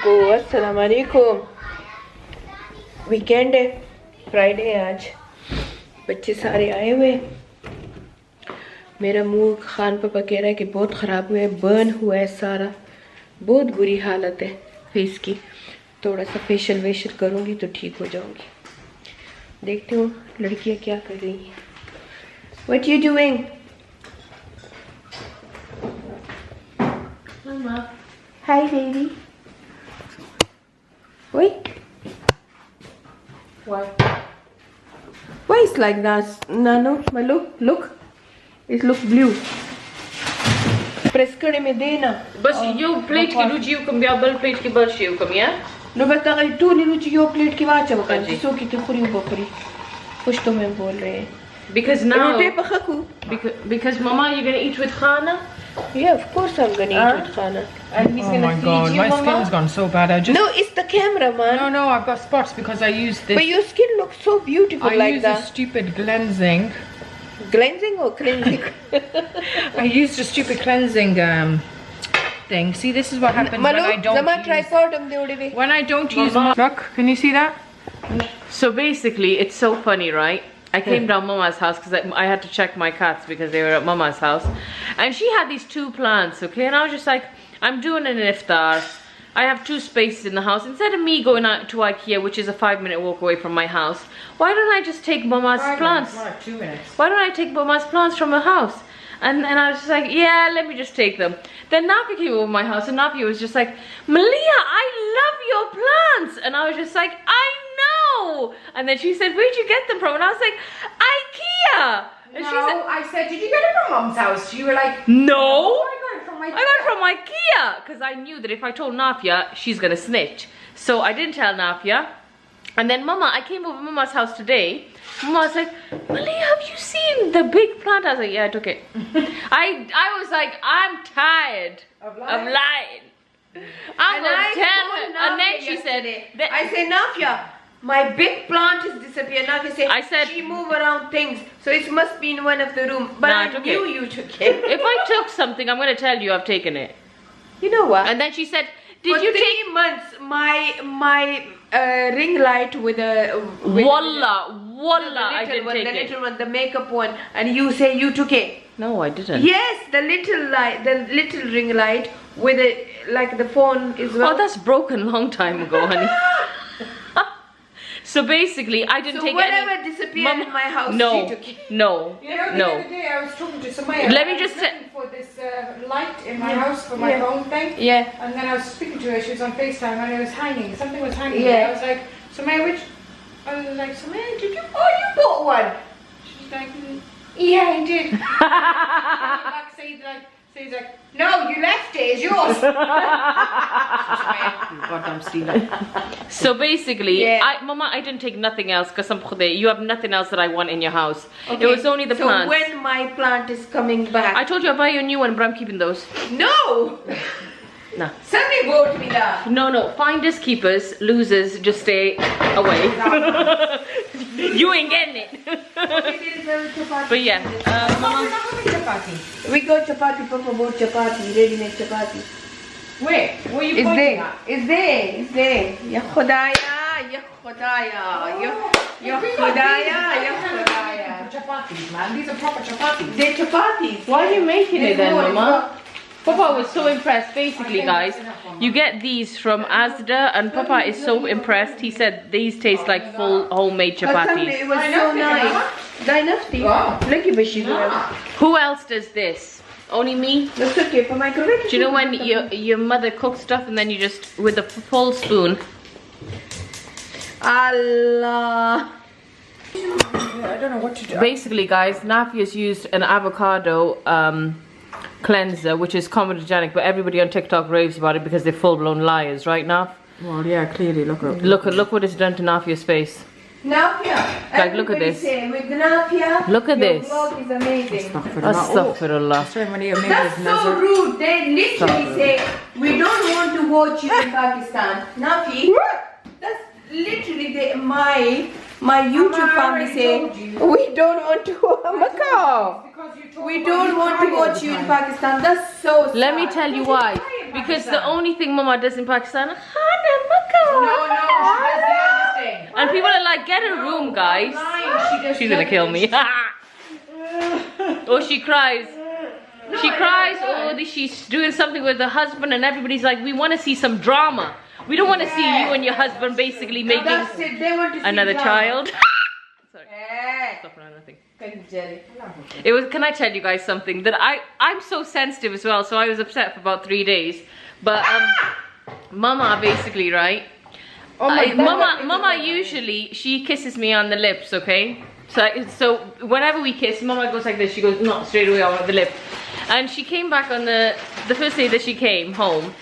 को अस्सलाम वालेकुम। वीकेंड है, फ्राइडे है आज। बच्चे सारे आए हुए। मेरा मुंह खान पापा कह रहा है कि बहुत ख़राब हुआ है, बर्न हुआ है सारा, बहुत बुरी हालत है फेस की। थोड़ा सा फेशियल वेशियल करूँगी तो ठीक हो जाऊँगी। देखती हूँ लड़कियाँ क्या कर रही हैं। What you doing? Mama. Hi baby. Wait. Why? Why is like that? Nano, Malu, look. It look blue. Press करे में देना. बस यो प्लेट की रुचि कम या बल प्लेट की बर्शी कम या? नो बता गई तू नहीं रुचि यो प्लेट की वाचा बता जी सो की खुरी बकरी. कुछ तो मैं बोल रहे हैं. Because now. Because Mama, you're gonna eat with Khana. Yeah, of course I'm gonna eat with Khana. And he's gonna feed God, you, my Mama. skin's gone so bad. No, it's the camera, man. No, I've got spots because I used this. But your skin looks so beautiful I like used that. a stupid cleansing. Cleansing or cleansing? I used a stupid cleansing thing. See, this is what happens when I don't when I don't use my... Look, can you see that? So basically, it's so funny, right? I came down Mama's house because I had to check my cats because they were at Mama's house. And she had these 2 plants, okay? And I was just like, I'm doing an iftar. I have 2 spaces in the house. Instead of me going out to IKEA, which is a 5-minute walk away from my house, why don't I just take Mama's plants? More like 2 minutes. Why don't I take Mama's plants from her house? And I was just like, yeah, let me just take them. Then Nafi came over my house and Nafi was just like, Maliha, I love your plants. And I was just like, I know. And then she said, where'd you get them from? And I was like, IKEA. And she said, I said, did you get it from Mum's house? You were like, no. I got it from my I got it from IKEA. Because I knew that if I told Nafia, she's going to snitch. So I didn't tell Nafia. And then I came over Mama's house today. Mama was like, Maliha, have you seen the big plant? I was like, yeah, I took it. I was like, I'm tired of lying. I'm going to tell her. And then she said, I say, Nafia, my big plant has disappeared. Nafia said, she move around things. So it must be in one of the rooms. But I knew you took it. If I took something, I'm going to tell you I've taken it. You know what? And then she said, did you take... 3 months, my ring light with a... Wallah, I didn't take it. The little one, the makeup one. And you say you took it. No, I didn't. Yes, the little light, the little ring light with a, like the phone is... Oh, that's broken a long time ago, honey. So basically, I didn't take any... So whatever disappeared in my house, no, she took it. No, You know, the other day I was talking to Samaya. Let me just say... for this light in my house for my phone thing. Yeah. And then I was speaking to her, she was on FaceTime and it was hanging. Something was hanging. Yeah. I was like, Samaya, which... I was like, Samaya, did you... Oh, you bought one. She's like, yeah, I did. Back, Say's like, no, you left it, it's yours. Goddamn stealer. So basically, Mama, I didn't take nothing else because you have nothing else that I want in your house. Okay. It was only the plants. So when my plant is coming back? I told you I'll buy you a new one, but I'm keeping those. No! No. Somebody bought me that. No. Finders keepers, losers just stay away. You ain't getting it. But yeah. Mama, we're not having chapati. We got chapati, Papa bought chapati, ready-made chapati. Where? Where are you pointing at? It's there. Ya Khudaya, Ya Khudaya, Ya Khudaya. Chapatis, man. These are proper chapatis. They're chapatis. Why are you making it then, Mama? Papa was so impressed. Basically, guys, you get these from Asda, and Papa is so impressed. He said these taste like full homemade chapatis. It was so nice. Who else does this? Only me? That's okay for microwave. Do you know when your mother cooks stuff and then you just, with a full spoon? Allah. I don't know what to do. Basically, guys, Nafi has used an avocado cleanser, which is comedogenic, but everybody on TikTok raves about it because they're full-blown liars, right, Naf? Well, yeah, clearly, look what it's done to Nafia's face. Nafia. Like, look at this. With Nafia, look at this. Your vlog is amazing. Astaghfirullah. That's so rude. They literally say, we don't want to watch you in Pakistan. Nafi, that's literally my YouTube family say, we don't want to Macau. We don't want to watch you in Pakistan. That's so sad. Let me tell you why. because the only thing Mama does in Pakistan, Khana Maka. No, she does the other thing. And people are like, get a room, guys. She's gonna kill me. Oh, she cries. She cries. Oh, she's doing something with her husband, and everybody's like, we want to see some drama. We don't want to see you and your husband basically making another child. Sorry. Stop around nothing. It was. Can I tell you guys something? That I'm so sensitive as well, so I was upset for about 3 days. But Mama basically, right? Mama usually she kisses me on the lips, okay? So whenever we kiss, Mama goes like this. She goes not straight away on the lip. And she came back on the first day that she came home.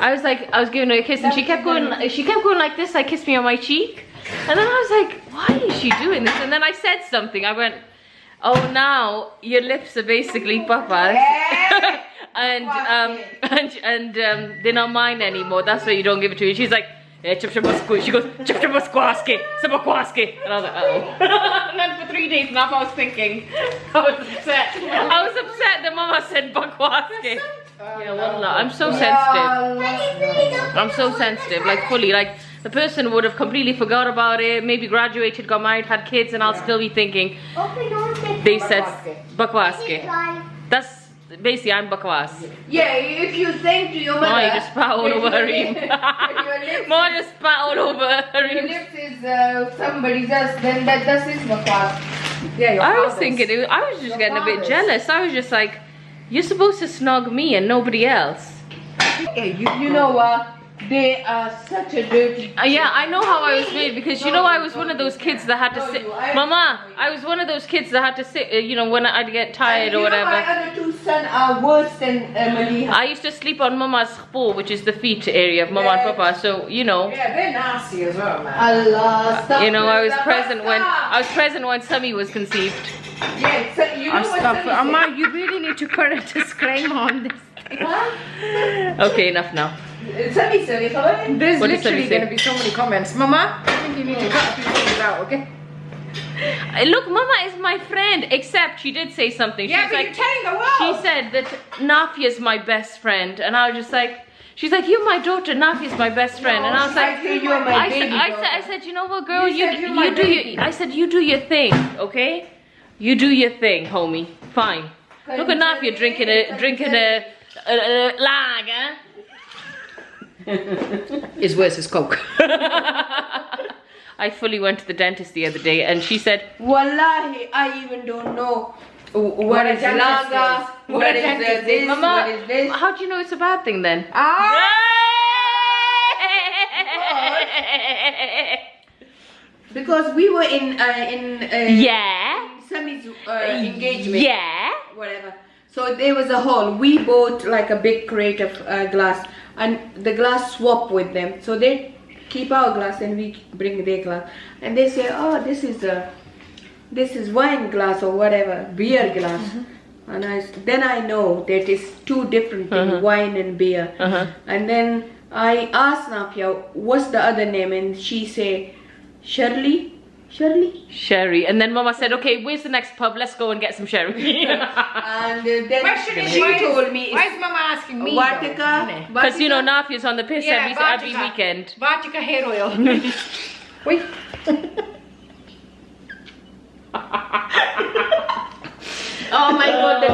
I was giving her a kiss, and she kept going like this. Like, kissed me on my cheek, and then I was like, why is she doing this? And then I said something. I went, oh, now your lips are basically papa's, and they're not mine anymore. That's why you don't give it to me. She's like, she goes, and I was like, uh-oh. And then for 3 days now I was thinking, I was upset that Mama said bakwaske. Yeah, wallah, I'm so sensitive. I'm so sensitive, like fully, like the person would have completely forgot about it, maybe graduated, got married, had kids, and I'll still be thinking, they said bakwaske. That's basically, I'm bakwas. Yeah, if you think to your mother, you just spat all over her ream. Mom just spat all over her ream. Your lips is somebody else, then that is bakwas. Yeah, I was thinking, I was just getting a bit jealous. I was just like, you're supposed to snog me and nobody else. Hey, you know what? They are such a dirty. Yeah, I know how I was made, because you know I was one of those kids that had to sit. Mama, I was one of those kids that had to sit. You know, when I'd get tired or whatever. My other 2 sons are worse than Maliha. I used to sleep on Mama's khpo, which is the feet area of Mama and Papa. So you know. Yeah, they're nasty as well, man. Allah, stop. You know, I was present when Sami was conceived. Yeah, so you know what? Amma, you really need to put a disclaimer on this thing. Okay, enough now. There's What did literally Sami going to say? be so many comments. Mama, I think you need to cut a few things out, okay? Look, Mama is my friend, except she did say something. Yeah, She's but like, you're telling the world. she said that Nafia is my best friend, and I was just like, she's like, you're my daughter, Nafia is my best friend, and I was like, you're my baby I said, you know what, girl, you do baby. I said, you do your thing, okay? You do your thing, homie. Fine. Look at Nafia drinking a lager. Is worse as Coke. I fully went to the dentist the other day, and she said, Wallahi, I even don't know what is laga, what is this, Mama, what is this. how do you know it's a bad thing then? Because we were in Yeah. Sami's engagement. Yeah. Whatever. So there was a hall. We bought like a big crate of glass, and the glass swap with them. So they keep our glass and we bring their glass, and they say, oh, this is wine glass or whatever, beer glass. And then I know that it's 2 different things, wine and beer. And then I asked Nafia, what's the other name, and she say, Shirley. Sherry. And then Mama said, okay, where's the next pub? Let's go and get some sherry. And then she told me, why is Mama asking me? Vatika. Because you know Nafia's on the piss every weekend. Vatika hair oil. Wait. Oh my God, the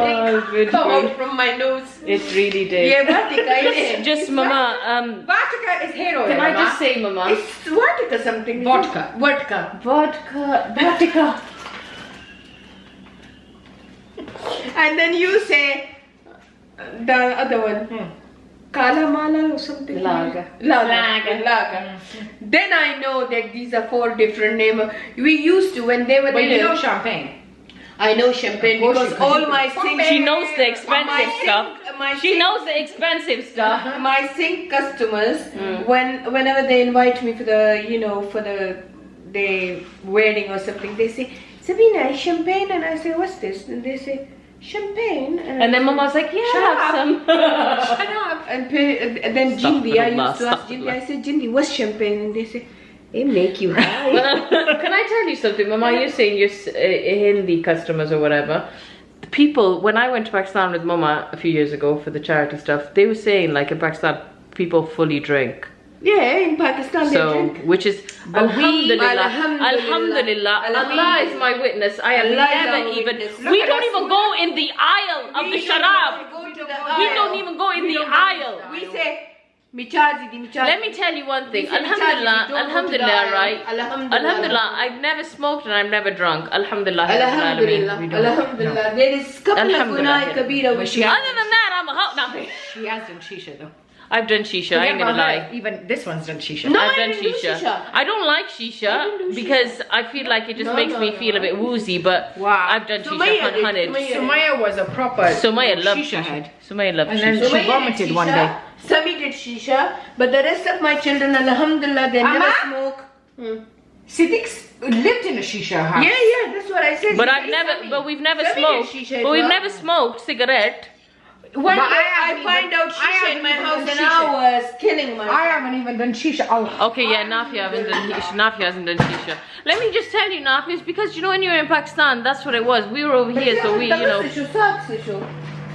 dick come out from my nose. It really did. Yeah, Vatika, just Mama, Vatika is hair oil. can I just say, Mama? It's Vatika something. Vodka. Vodka. And then you say the other one. Kala Mala or something. Lager. Then I know that these are 4 different names. We used to when they were But there. you know champagne. I know champagne because all my sink. She knows the expensive stuff. She knows the expensive stuff. My sink customers, whenever they invite me for the, for the wedding or something, they say, Sabina, champagne, and I say, what's this? And they say, champagne. And then Mama's like, yeah, have some. Shut up. And then Jindi, I used to ask Jindi, I said, Jindi, what's champagne? And they say, it make you high. Can I tell you something, Mama? You're saying your Hindi customers or whatever. people, when I went to Pakistan with Mama a few years ago for the charity stuff, they were saying like in Pakistan people fully drink. Yeah, in Pakistan they drink. Which is alhamdulillah, Allah is my witness. I have never even. We don't even go in the aisle of the sharab. We don't even go in the aisle. We say. Let me tell you one thing. Alhamdulillah, right? Alhamdulillah, I've never smoked and I've never drunk. Alhamdulillah. Alhamdulillah. There is couple of gunai kabira. Other than that, I'm a hot now. She has done shisha though. I've done shisha, I ain't gonna lie. Even this one's done shisha. No, I've done shisha. I don't like shisha because I feel like it just makes me feel a bit woozy, but I've done shisha. Sumaya was a proper Sumaya loved shisha head. Sumaya loved and then shisha. she vomited one day. Sami did shisha, but the rest of my children, alhamdulillah, they never smoke. Siddiq's lived in a shisha house. Yeah, that's what I said. But we've never smoked. But we've never smoked cigarette. One day I find out shisha in my house and I was killing myself. I haven't even done shisha. Okay, yeah, Nafia hasn't done shisha. Let me just tell you, Nafia, it's because you know when you were in Pakistan, that's what it was. We were over here, so we, you know.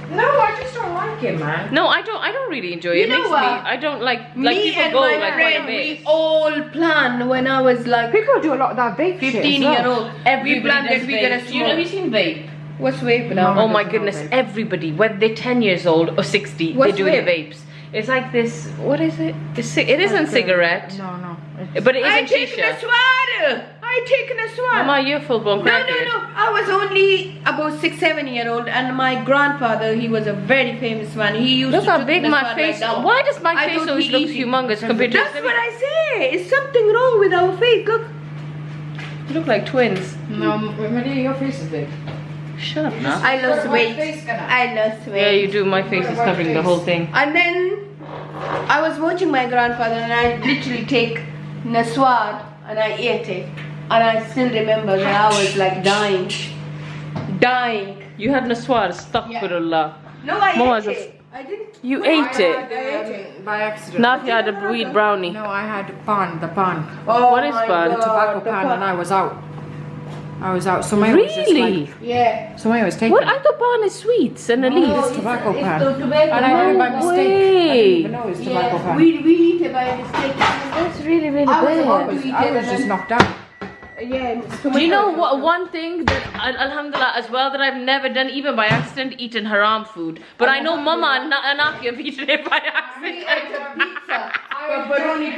No, I just don't like it, man. No, I don't really enjoy it. It makes me. I don't like people go like friend, we all planned when I was like people do a lot of that vape 15-year-old. We planned that we gonna smoke. Have you seen vape? What's vape now? Oh my goodness, everybody, whether they're 10 years old or 60, they're doing vapes. It's like this, what is it? It isn't cigarette. No. But it isn't shisha. I taken a swab. Mama, you're full-blown crackhead. No. I was only about 6-7-year-old and my grandfather, he was a very famous one. He used look to how big my face. Why does my face always look humongous compared to? That's what I say. Is something wrong with our face? Look. You look like twins. No, Maliha, your face is big. Shut up now. I lost weight. Yeah, you do. My face is covering the whole thing. And then I was watching my grandfather and I literally take naswad and I ate it. And I still remember that I was like dying. You had naswar, astaghfirullah. No, I ate it. I didn't. You ate it. I ate it by accident. Nafia had a weed brownie. No, I had the pan. Oh, what is pan? The tobacco pan, and I was out. Sumaya was just like, yeah. Sumaya was taking. What? I thought pan is sweets and a leaf. It's tobacco pan. And I did it by mistake. I didn't even know it was tobacco pan. We eat it by mistake. That's really bad. I was just knocked out. Yeah. Do you know what one thing that alhamdulillah as well that I've never done even by accident, eaten haram food, but I know Mama and Nafia have eaten it by accident.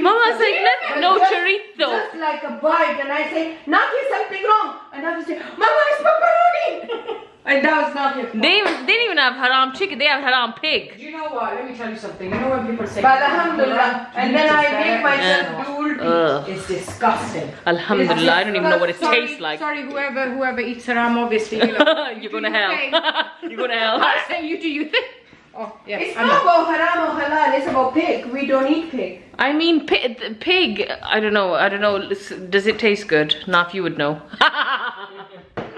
Mama's like, no chorizo. Just like a bite, and I say, Nafia, something wrong, and I say, Mama, it's pepperoni. And that was not his fault. They didn't even have haram chicken, they have haram pig. Do you know what? Let me tell you something. You know when people say, alhamdulillah, and then I make myself drool. It's disgusting. Alhamdulillah, I don't even know what it tastes like. Sorry, whoever eats haram, obviously, you know. You're going to hell. You're going to hell. I say you do you think? Oh, yeah. It's not about haram or halal, it's about pig. We don't eat pig. I mean, pig, I don't know. Does it taste good? Naf, you would know.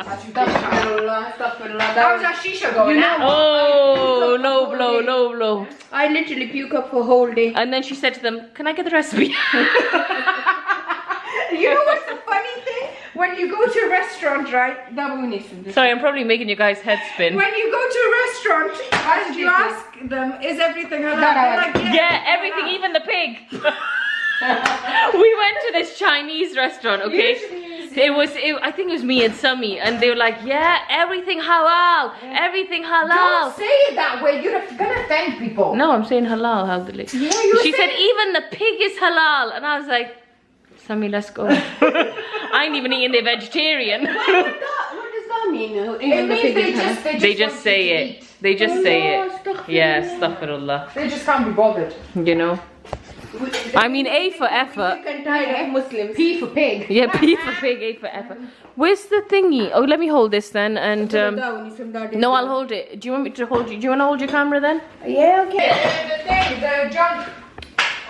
How's that shisha going out? Oh, low blow. I literally puke up for a whole day. And then she said to them, can I get the recipe? You know what's the funny thing? When you go to a restaurant, right? Sorry, I'm probably making you guys' head spin. When you go to a restaurant and you ask them, is everything halal? They're like, yeah, everything, even the pig. We went to this Chinese restaurant, okay? I think it was me and Sami, and they were like, yeah, everything halal, everything halal. Don't say it that way, you're gonna offend people. No, I'm saying halal, alhamdulillah. Yeah, she said even the pig is halal, and I was like, Sami, let's go. I ain't even eating the vegetarian. What does that mean? It means they just say it. They just say it. Yeah, astaghfirullah. They just can't be bothered. You know? I mean, A for effort. Muslims. P for pig. Yeah, P for pig, A for effort. Where's the thingy? Oh, let me hold this then. And no, I'll hold it. Do you want me to hold you? Do you want to hold your camera then? Yeah, okay. The junk.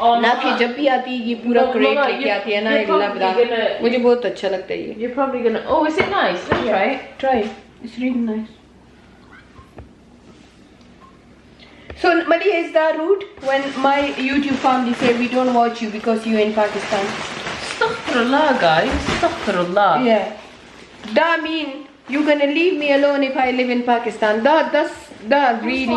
नाफी जब भी आती है ये पूरा crate लेके आती है ना एक लबदा मुझे बहुत अच्छा लगता है ये. You're probably gonna. Oh, is it nice? Let's try it. Try it. It's really nice. So Maliha, is that rude when my YouTube family say we don't watch you because you're in Pakistan? Astaghfirullah, guys. Astaghfirullah. Yeah. That mean You gonna leave me alone if I live in Pakistan? That really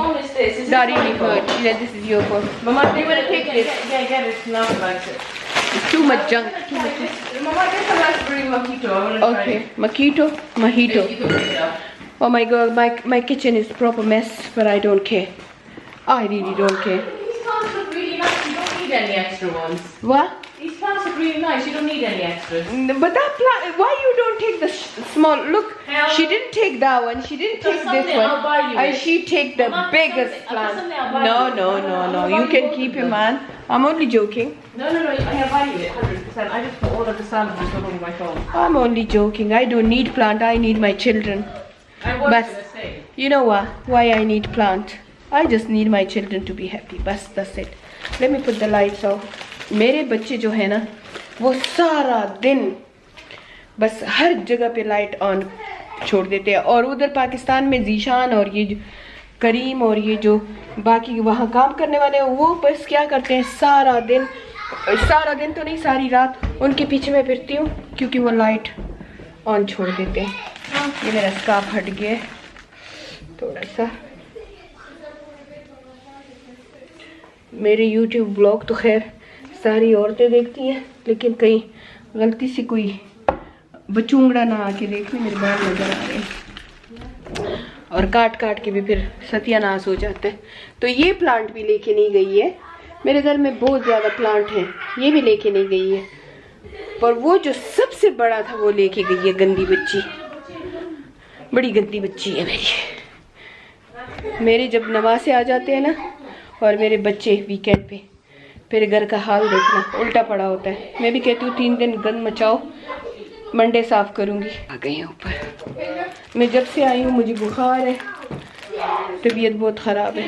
hurt. Yeah, this is your fault. Mama, you wanna take this? Yeah, get it. Not like it. It's too much junk. Too much. Mama, get the raspberry mojito. I wanna try Okay, it. mojito. You can pick it up. Oh my God, my kitchen is proper mess, but I don't care. I really don't care. These plants look really nice. You don't need any extra ones. What? These plants look really nice. You don't need any extras. But that plant, why you don't take the small? Look, Hell. she didn't take that one. She didn't take this someday one, I'll buy you and it. she take the Mama, biggest someday plant. I'll buy No, you it. no, no, no. I'll You buy can both keep of him, them. man. I'm only joking. No, I'll buy you it 100%. I just put all of the sandwiches all over my phone. I'm only joking. I don't need plant. I need my children. I was But gonna say. you know what? Why I need plant? I just need my children to be happy. Bas, that's it. Let me put the lights off. मेरे बच्चे जो है ना, वो सारा दिन बस हर जगह पे लाइट ऑन छोड़ देते हैं। और उधर पाकिस्तान में जीशान और ये करीम और ये जो बाकी वहाँ काम करने वाले हैं, वो बस क्या करते हैं, सारा दिन तो नहीं, सारी रात उनके पीछे मैं फिरती हूँ, क्योंकि वो लाइट ऑन छोड़ देते हैं। ये मेरा स्कार्फ हट गया है थोड़ा सा। मेरे YouTube ब्लॉग तो खैर सारी औरतें देखती हैं, लेकिन कहीं गलती से कोई बचूंगड़ा ना आके देख ले, मेरे बाल नजर आ रहे हैं और काट के भी फिर सत्यानाश हो जाता है। तो ये प्लांट भी लेके नहीं गई है। मेरे घर में बहुत ज़्यादा प्लांट हैं, ये भी लेके नहीं गई है। पर वो जो सबसे बड़ा था वो लेके गई है, गंदी बच्ची, बड़ी गंदी बच्ची है मेरी। मेरे जब नमाज से आ जाते हैं ना, और मेरे बच्चे वीकेंड पे, फिर घर का हाल देखना, उल्टा पड़ा होता है। मैं भी कहती हूँ 3 दिन गंद मचाओ, मंडे साफ करूँगी। आ गई हैं ऊपर। मैं जब से आई हूँ मुझे बुखार है, तबीयत बहुत ख़राब है।